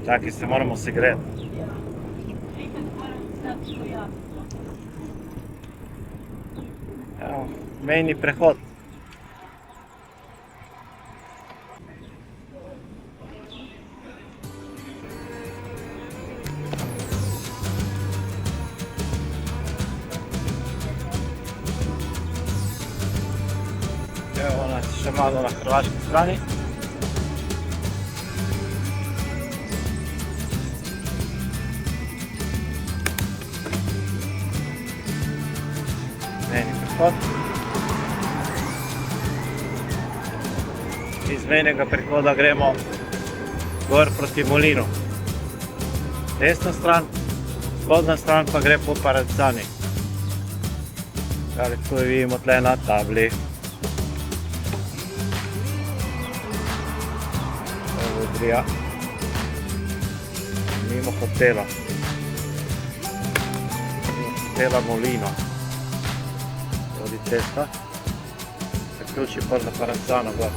Čakaj, se moramo segreti. Evo, mejni prehod. Evo nas še malo na hrvaški strani. Mejni prehod. Iz mejnega prehoda gremo gor proti Molinu. Desna stran, spodnja stran pa gre po Parancani. Kar tu vidimo tle na tabli. Udrija. Mimo hotela. Mimo hotela Molino. Vodi cesta. Zaključi pa za Parancano gor.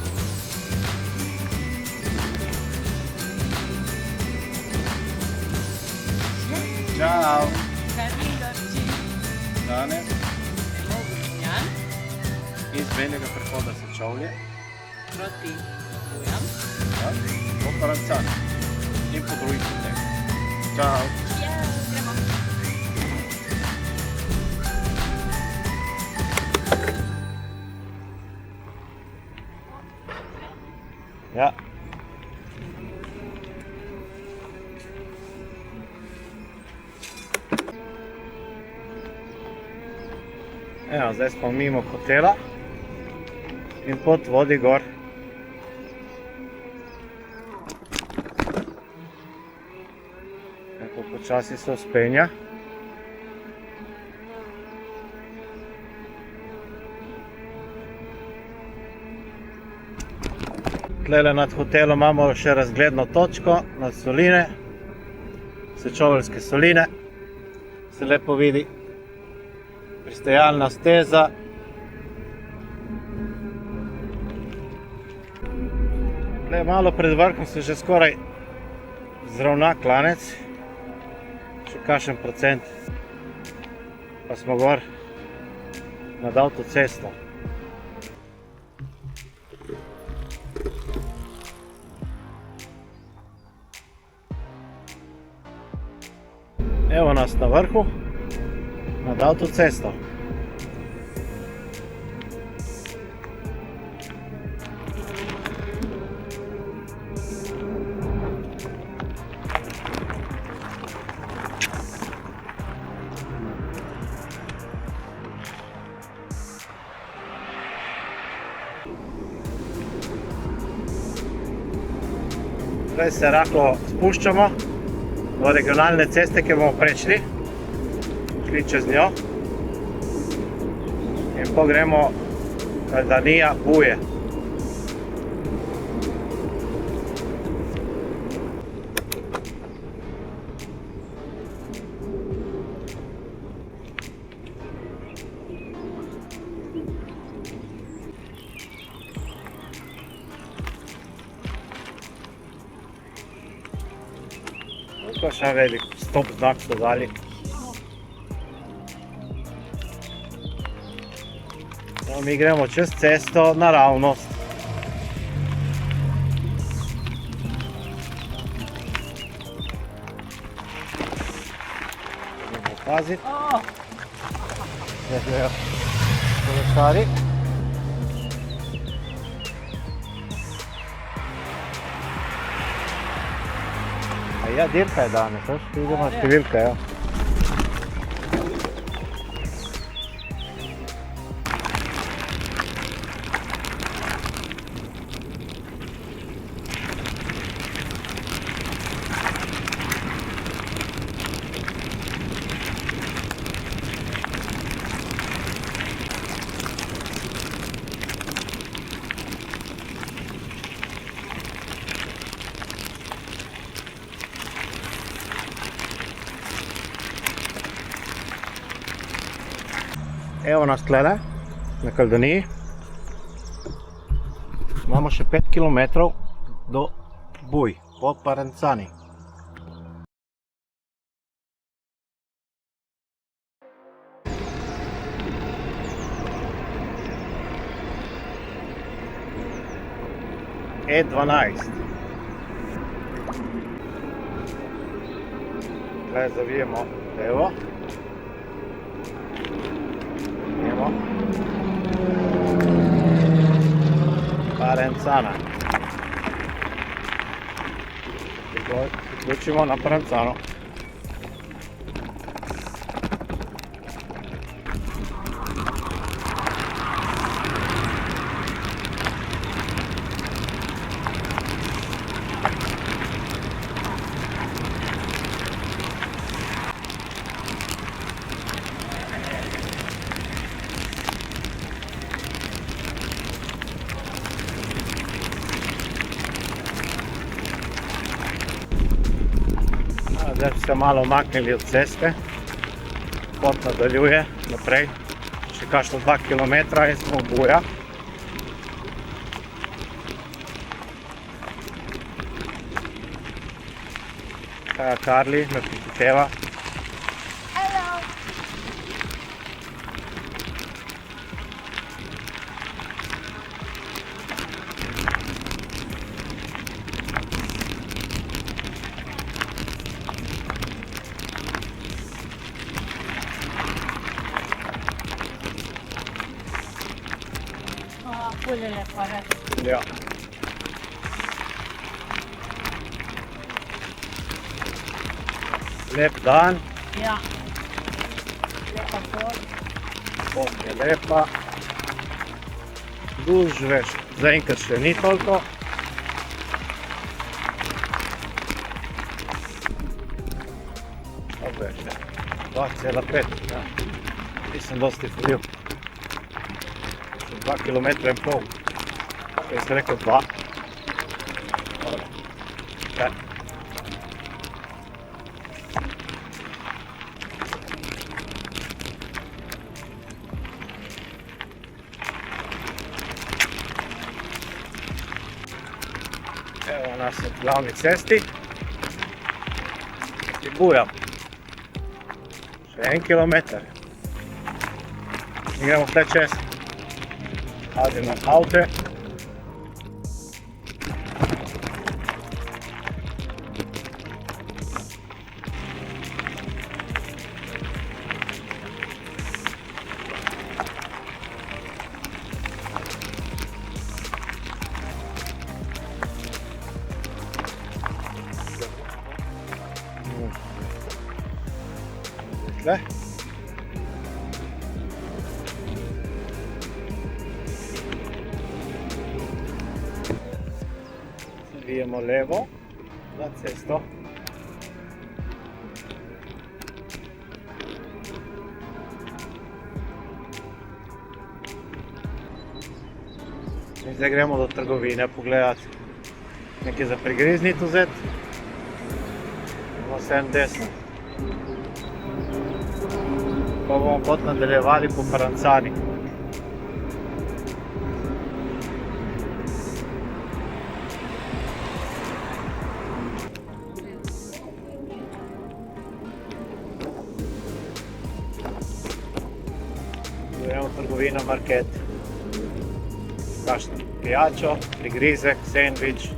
Ćao! Danes iz mejnega prehoda Sečovlje proti Bujam. Po Parancani in po drugih poteh. Ćao! Gremo. Ja. Evo, zdaj smo mimo hotela in pot vodi gor. Tako počasi se vzpenja. Tlele nad hotelom imamo še razgledno točko nad soline, Sečoveljske soline. Se lepo vidi pristajalna steza. Tle malo pred vrhom se že skoraj zravna klanec. Še kakšen procent. Pa smo gor nad avtocesto. Evo nas na vrhu, nad avtocesto. Zdaj se rahlo spuščamo do regionalne ceste, ki bomo prešli, šli čez njo in pa gremo Kaldanija Buje. To še velik stop znak so dali. No, mi gremo čez cesto naravnost. Moramo paziti. Gledajo kolesari. Ja, dirka je danes, veš, vidimo številka, ja. Evo nas tlele, na Kaldaniji. Imamo še 5 km do Buj, po Parancani. E12. Zdaj zavijemo levo. Idemo. Parenzana. Priključimo na Parenzano. Zdaj smo se malo omaknili od ceste, pot nadaljuje naprej, še kakšno 2 km in smo v Buja. Karli me prihiteva. Ful je lepo, res. Ja. Lep dan, Ja. Lepa pot. pot je lepa. Gužve zaenkrat še ni toliko. Dobro je še 2,5, ja. Nisem dosti hodil. 2,5 km. Kaj sem rekel 2? Ja. Evo nas je v glavni cesti. I Buja. Še 1 kilometar. I gremo tle čez. Idemo avte. Tle. Zavijemo levo na cesto. In zdaj gremo do trgovine pogledati. Nekaj za prigrizniti vzeti. Imamo se en desno. Pa bomo pot nadaljevali po Parenzani. Gremo v trgovino Market. Kakšno pijačo, prigrizek, sendvič.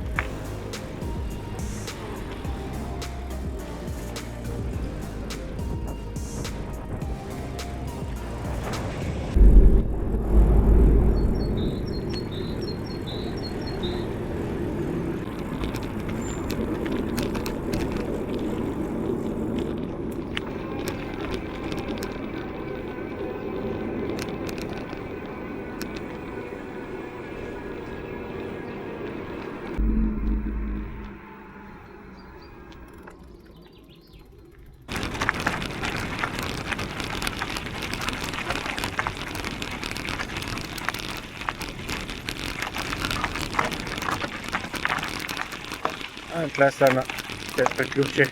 In tle se priključi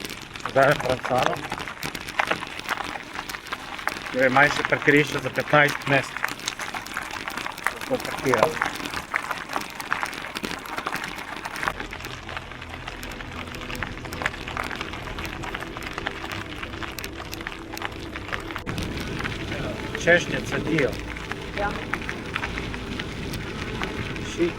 zdaj v Parenzano. Tu je manjše parkirišče za 15 mest. Lahko parkiramo. Češnje cvetijo. Ja. Ši.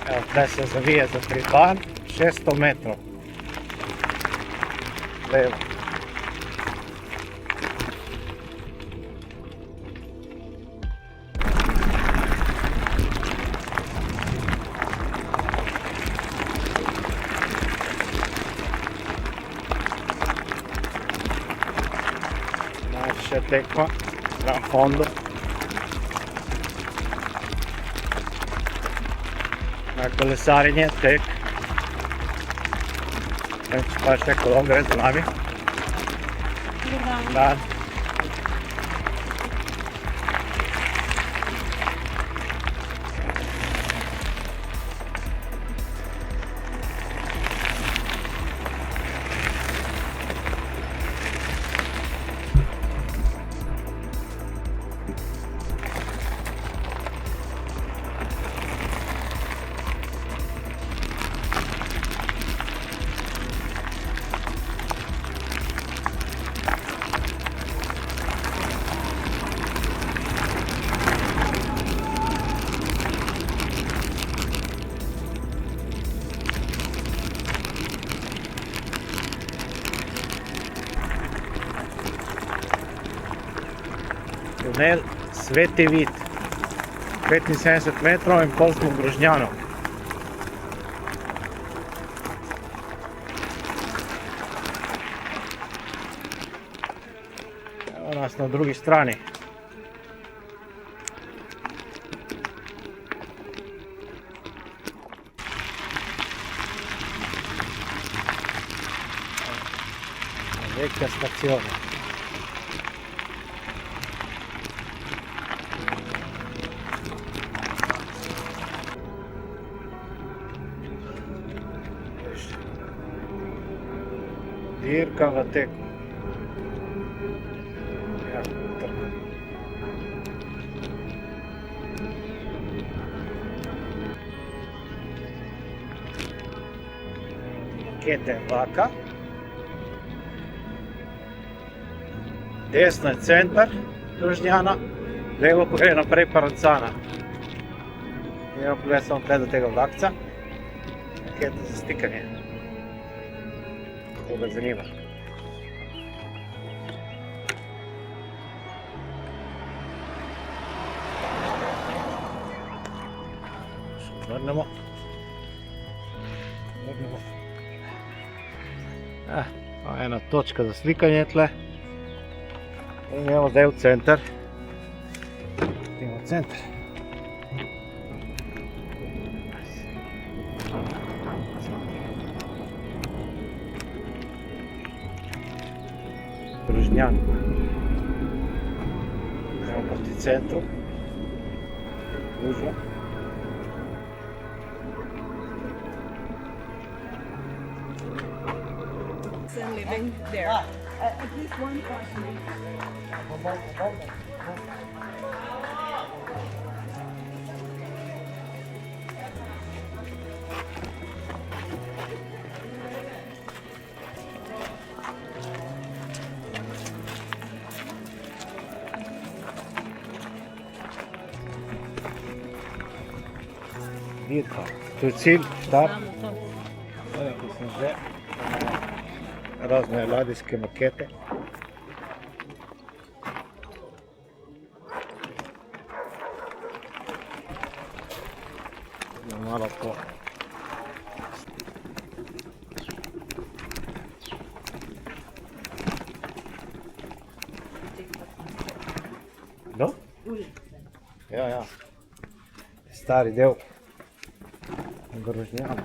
Evo, tle se zavije za Triban, 600 metrov. Levo. Najviše tekma, Gran Fondo. Na kolesarenje, tek. Već pa še kolombe za nami. Dan. Tunel Sveti Vid, 75 metrov in pol smo v Grožnjanu. Evo nas na drugi strani. Vecchia stazione. Dirka v teku. Ja, trka. Kete vlaka. Desno je centar Grožnjana, levo pa gre naprej Parancana. Evo pogled samo tle do tega vlakca. Kete za stikanje. Koga zanima. Vrnemo. Ena točka za slikanje tle. In idemo zdaj v center. Idemo v center. Grožnjan. Gremo proti centru. Lužno. Living there. At least one person. Dirka. To je cilj, štart. Rekli smo že. Razne ladijske makete. Malo po no? Ja. Stari del Grožnjana.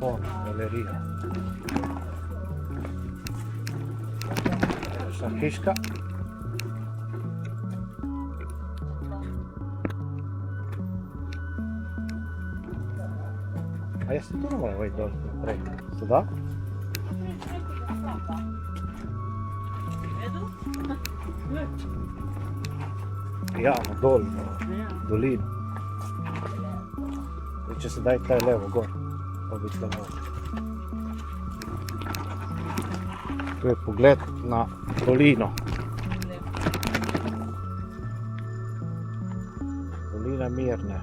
Fon, galerija. Še hiška. A jaz se tu ne moram iti dol naprej. Se da? Ja, na dol, na dolino. Če se daj tle levo gor, pa bi tle levo. Tu je pogled na dolino. Dolina Mirne.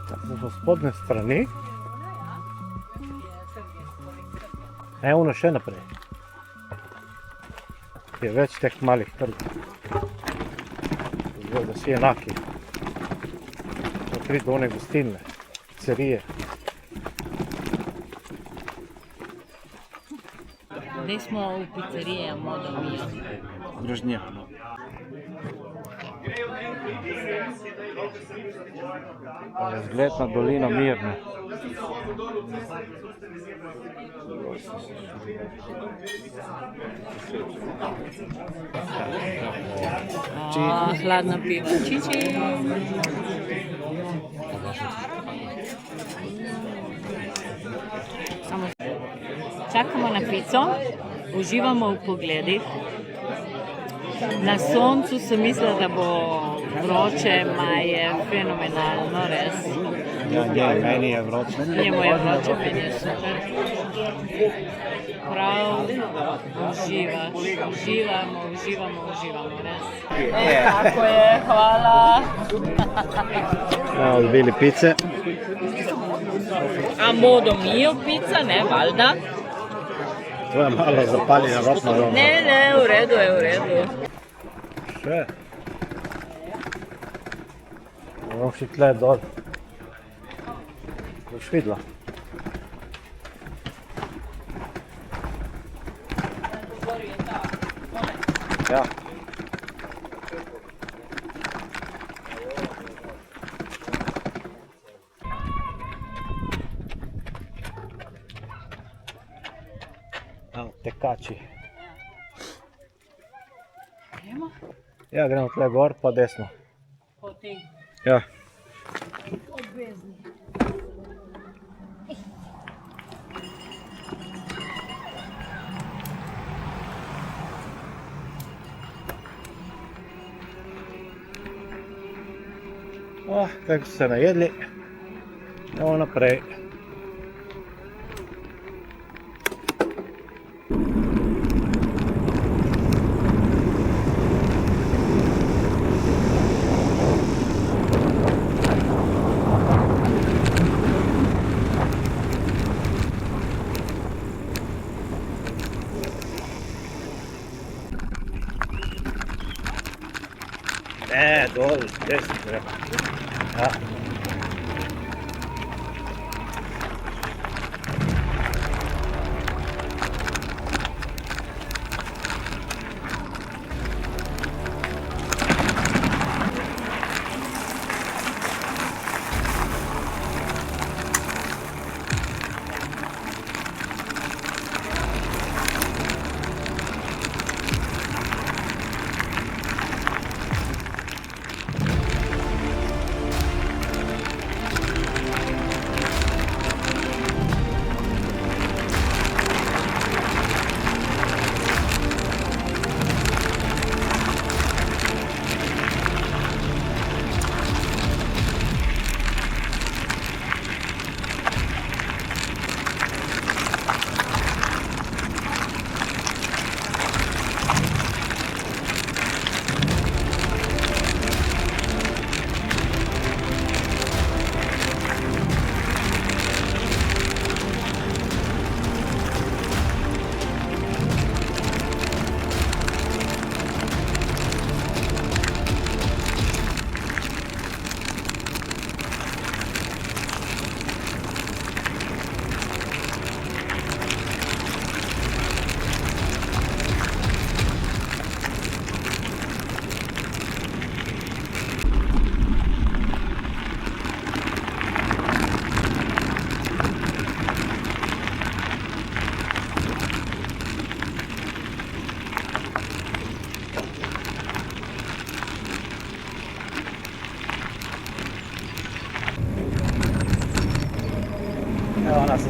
Tako so spodne strani. Ono še naprej. Je več teh malih trgov. Zdaj, da si enaki. Pridi do one gostilne, pizzerije. Zdaj smo v pizzeriji Modo Mio. Grožnja. Zgled na dolino Mirne. Hladno pivo, čiči. Čakamo na pico, uživamo v pogledih. Na soncu sem mislila, da bo vroče, ma je fenomenalno, res. Ja, meni je vroče. Njemu je vroče, meni je super. Prav uživaš, uživamo, res. Tako je, hvala. Odbili pice. A Modo Mio pica, ne, valjda? To je malo zapaljen rop na doma. Ne, v redu je, v redu. Še. Moram še tle dol. Boš videla. Ja. Tekači. Gremo? Ja, gremo tle gor, pa desno. Po tej. Ja. Obvezni. Kako so se najedli, idemo naprej. Dol, desno treba. Ja.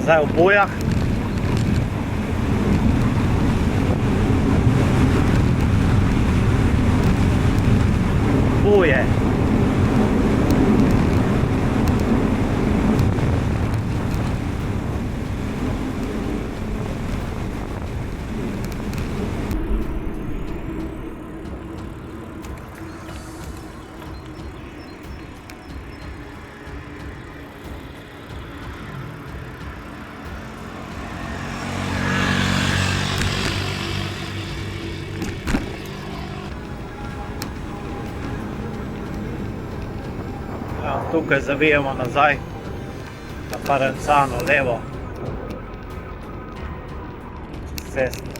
Zdaj v Bujah. Buje. Tukaj zavijemo nazaj na Parenzano levo čez cesto.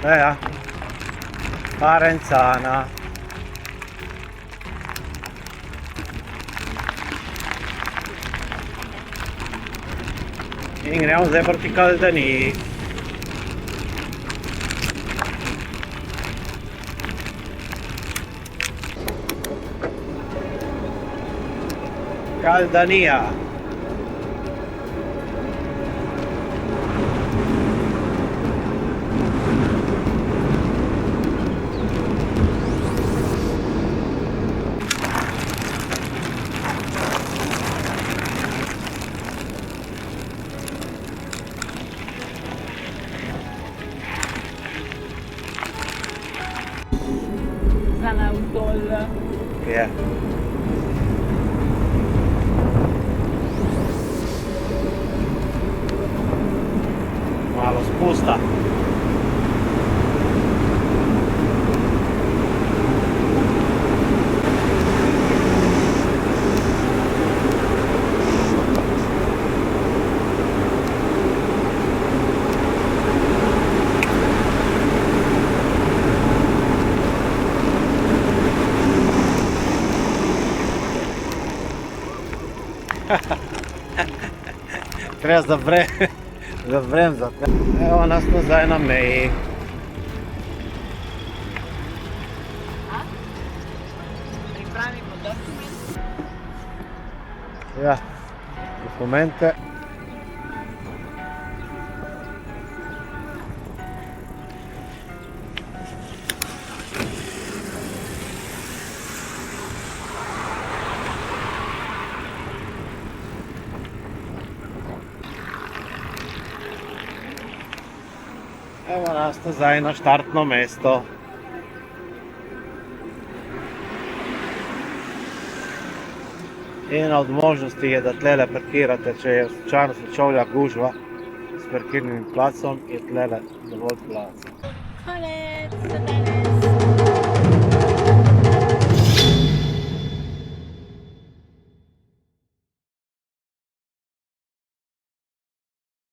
Ja, Parenzana. In gremo zdaj proti Caldaniji. Caldanija. Zanautol. Je. Malo spusta. Treba zabremzati. Evo nas nazaj na meji. Pripravimo dokument. Ja, dokumente. Evo nas nazaj na štartno mesto. Ena od možnosti je, da tlele parkirate, če je slučajno Sečovlja gužva s parkirnim placom, je tlele dovolj placa. Konec.